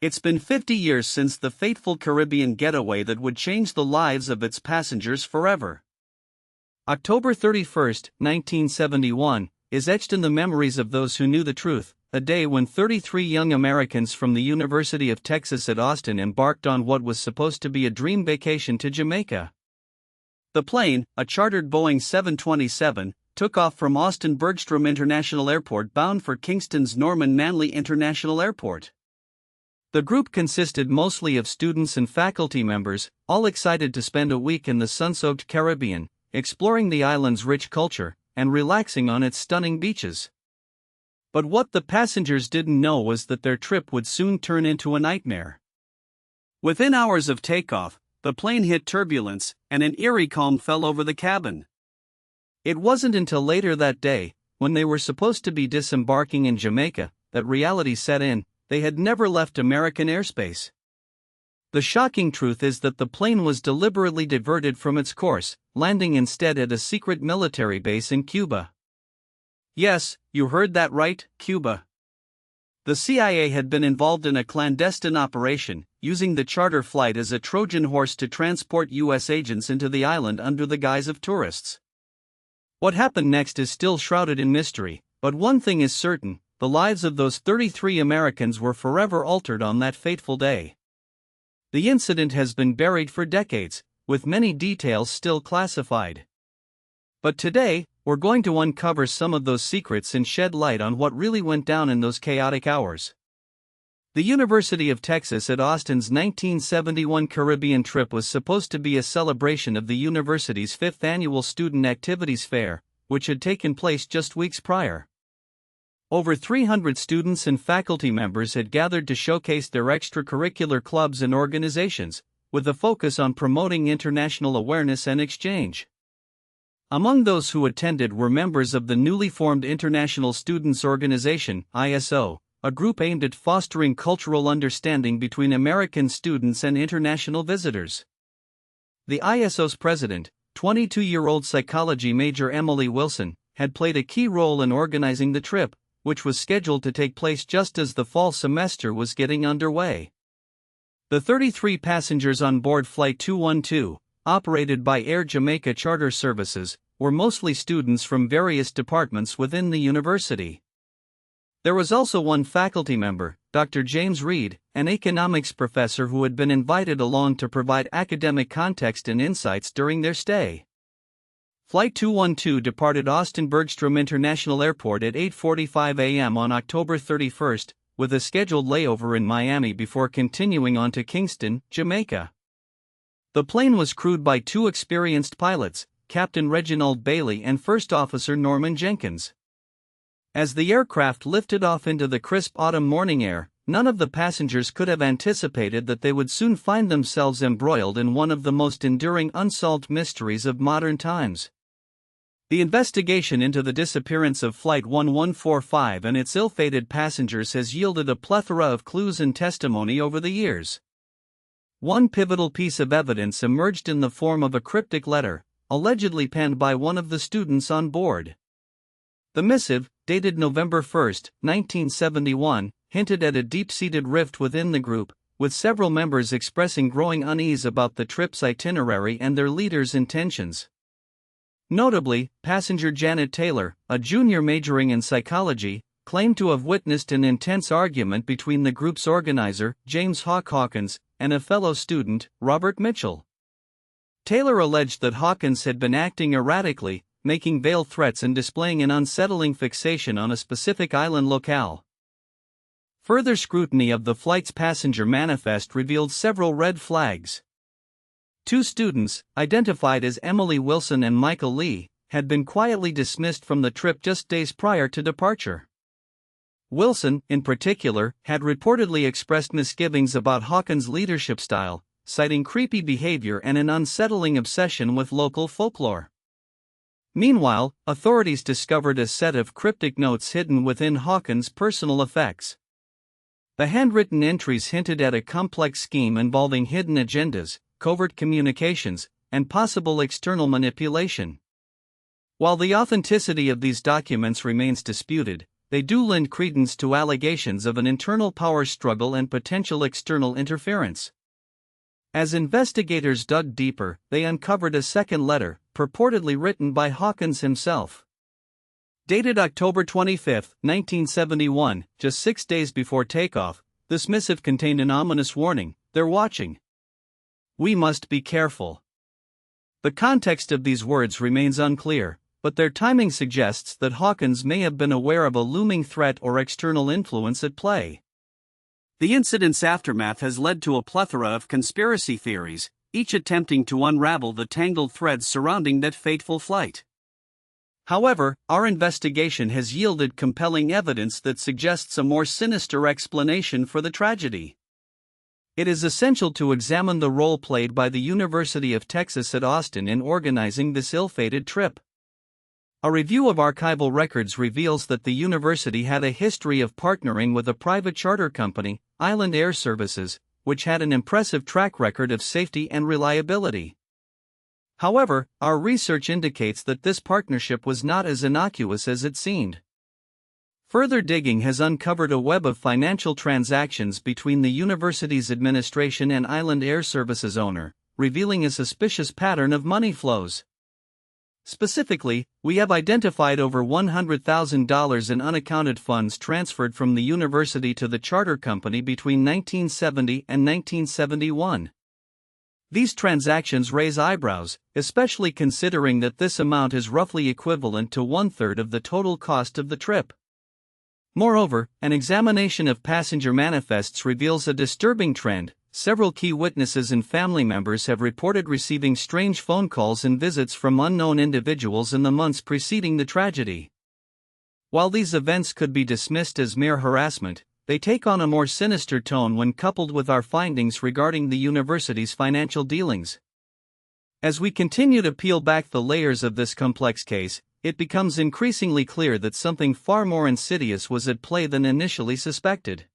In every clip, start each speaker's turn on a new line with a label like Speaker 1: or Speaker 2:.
Speaker 1: It's been 50 years since the fateful Caribbean getaway that would change the lives of its passengers forever. October 31, 1971, is etched in the memories of those who knew the truth, a day when 33 young Americans from the University of Texas at Austin embarked on what was supposed to be a dream vacation to Jamaica. The plane, a chartered Boeing 727, took off from Austin-Bergstrom International Airport bound for Kingston's Manley International Airport. The group consisted mostly of students and faculty members, all excited to spend a week in the sun-soaked Caribbean, exploring the island's rich culture, and relaxing on its stunning beaches. But what the passengers didn't know was that their trip would soon turn into a nightmare. Within hours of takeoff, the plane hit turbulence, and an eerie calm fell over the cabin. It wasn't until later that day, when they were supposed to be disembarking in Jamaica, that reality set in. They had never left American airspace. The shocking truth is that the plane was deliberately diverted from its course, landing instead at a secret military base in Cuba. Yes, you heard that right, Cuba. The CIA had been involved in a clandestine operation, using the charter flight as a Trojan horse to transport U.S. agents into the island under the guise of tourists. What happened next is still shrouded in mystery, but one thing is certain: the lives of those 33 Americans were forever altered on that fateful day. The incident has been buried for decades, with many details still classified. But today, we're going to uncover some of those secrets and shed light on what really went down in those chaotic hours. The University of Texas at Austin's 1971 Caribbean trip was supposed to be a celebration of the university's 5th annual Student Activities Fair, which had taken place just weeks prior. Over 300 students and faculty members had gathered to showcase their extracurricular clubs and organizations, with a focus on promoting international awareness and exchange. Among those who attended were members of the newly formed International Students Organization, ISO, a group aimed at fostering cultural understanding between American students and international visitors. The ISO's president, 22-year-old psychology major Emily Wilson, had played a key role in organizing the trip, which was scheduled to take place just as the fall semester was getting underway. The 33 passengers on board Flight 212, operated by Air Jamaica Charter Services, were mostly students from various departments within the university. There was also one faculty member, Dr. James Reed, an economics professor who had been invited along to provide academic context and insights during their stay. Flight 212 departed Austin-Bergstrom International Airport at 8:45 a.m. on October 31, with a scheduled layover in Miami before continuing on to Kingston, Jamaica. The plane was crewed by 2 experienced pilots, Captain Reginald Bailey and First Officer Norman Jenkins. As the aircraft lifted off into the crisp autumn morning air, none of the passengers could have anticipated that they would soon find themselves embroiled in one of the most enduring unsolved mysteries of modern times. The investigation into the disappearance of Flight 1145 and its ill-fated passengers has yielded a plethora of clues and testimony over the years. One pivotal piece of evidence emerged in the form of a cryptic letter, allegedly penned by one of the students on board. The missive, dated November 1, 1971, hinted at a deep-seated rift within the group, with several members expressing growing unease about the trip's itinerary and their leaders' intentions. Notably, passenger Janet Taylor, a junior majoring in psychology, claimed to have witnessed an intense argument between the group's organizer, James Hawkins, and a fellow student, Robert Mitchell. Taylor alleged that Hawkins had been acting erratically, making veiled threats and displaying an unsettling fixation on a specific island locale. Further scrutiny of the flight's passenger manifest revealed several red flags. 2 students, identified as Emily Wilson and Michael Lee, had been quietly dismissed from the trip just days prior to departure. Wilson, in particular, had reportedly expressed misgivings about Hawkins' leadership style, citing creepy behavior and an unsettling obsession with local folklore. Meanwhile, authorities discovered a set of cryptic notes hidden within Hawkins' personal effects. The handwritten entries hinted at a complex scheme involving hidden agendas, covert communications, and possible external manipulation. While the authenticity of these documents remains disputed, they do lend credence to allegations of an internal power struggle and potential external interference. As investigators dug deeper, they uncovered a second letter, purportedly written by Hawkins himself. Dated October 25, 1971, just 6 days before takeoff, this missive contained an ominous warning: "They're watching. We must be careful." The context of these words remains unclear, but their timing suggests that Hawkins may have been aware of a looming threat or external influence at play. The incident's aftermath has led to a plethora of conspiracy theories, each attempting to unravel the tangled threads surrounding that fateful flight. However, our investigation has yielded compelling evidence that suggests a more sinister explanation for the tragedy. It is essential to examine the role played by the University of Texas at Austin in organizing this ill-fated trip. A review of archival records reveals that the university had a history of partnering with a private charter company, Island Air Services, which had an impressive track record of safety and reliability. However, our research indicates that this partnership was not as innocuous as it seemed. Further digging has uncovered a web of financial transactions between the university's administration and Island Air Services owner, revealing a suspicious pattern of money flows. Specifically, we have identified over $100,000 in unaccounted funds transferred from the university to the charter company between 1970 and 1971. These transactions raise eyebrows, especially considering that this amount is roughly equivalent to 1/3 of the total cost of the trip. Moreover, an examination of passenger manifests reveals a disturbing trend. Several key witnesses and family members have reported receiving strange phone calls and visits from unknown individuals in the months preceding the tragedy. While these events could be dismissed as mere harassment, they take on a more sinister tone when coupled with our findings regarding the university's financial dealings. As we continue to peel back the layers of this complex case, it becomes increasingly clear that something far more insidious was at play than initially suspected.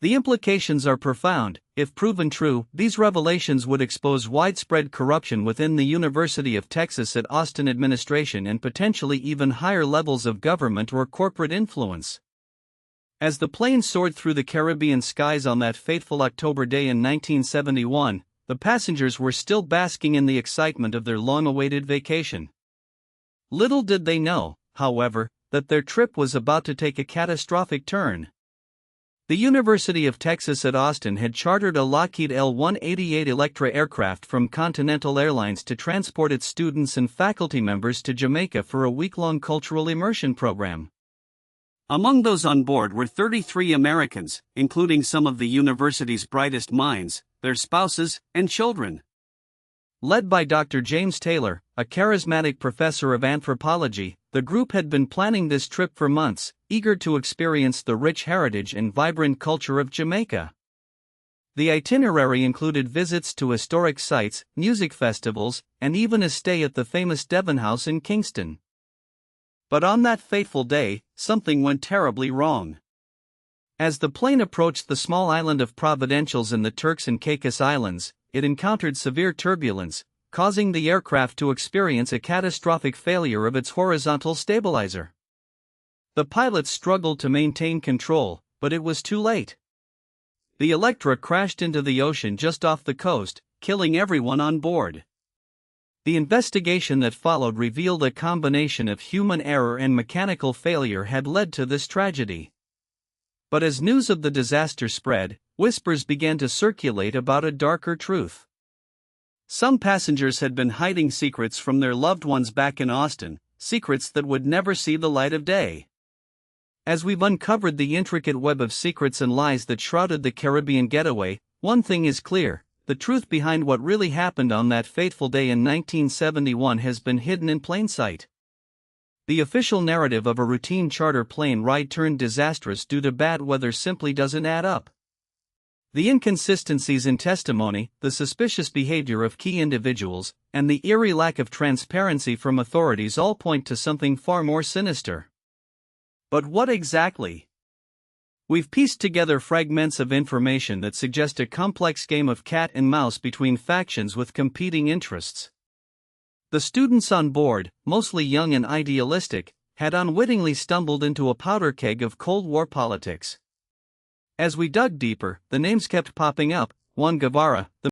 Speaker 1: The implications are profound. If proven true, these revelations would expose widespread corruption within the University of Texas at Austin administration and potentially even higher levels of government or corporate influence. As the plane soared through the Caribbean skies on that fateful October day in 1971, the passengers were still basking in the excitement of their long-awaited vacation. Little did they know, however, that their trip was about to take a catastrophic turn. The University of Texas at Austin had chartered a Lockheed L-188 Electra aircraft from Continental Airlines to transport its students and faculty members to Jamaica for a week-long cultural immersion program. Among those on board were 33 Americans, including some of the university's brightest minds, their spouses, and children. Led by Dr. James Taylor, a charismatic professor of anthropology, the group had been planning this trip for months, eager to experience the rich heritage and vibrant culture of Jamaica. The itinerary included visits to historic sites, music festivals, and even a stay at the famous Devon House in Kingston. But on that fateful day, something went terribly wrong. As the plane approached the small island of Providenciales in the Turks and Caicos Islands, it encountered severe turbulence, causing the aircraft to experience a catastrophic failure of its horizontal stabilizer. The pilots struggled to maintain control, but it was too late. The Electra crashed into the ocean just off the coast, killing everyone on board. The investigation that followed revealed a combination of human error and mechanical failure had led to this tragedy. But as news of the disaster spread, whispers began to circulate about a darker truth. Some passengers had been hiding secrets from their loved ones back in Austin, secrets that would never see the light of day. As we've uncovered the intricate web of secrets and lies that shrouded the Caribbean getaway, one thing is clear: the truth behind what really happened on that fateful day in 1971 has been hidden in plain sight. The official narrative of a routine charter plane ride turned disastrous due to bad weather simply doesn't add up. The inconsistencies in testimony, the suspicious behavior of key individuals, and the eerie lack of transparency from authorities all point to something far more sinister. But what exactly? We've pieced together fragments of information that suggest a complex game of cat and mouse between factions with competing interests. The students on board, mostly young and idealistic, had unwittingly stumbled into a powder keg of Cold War politics. As we dug deeper, the names kept popping up: Juan Guevara, the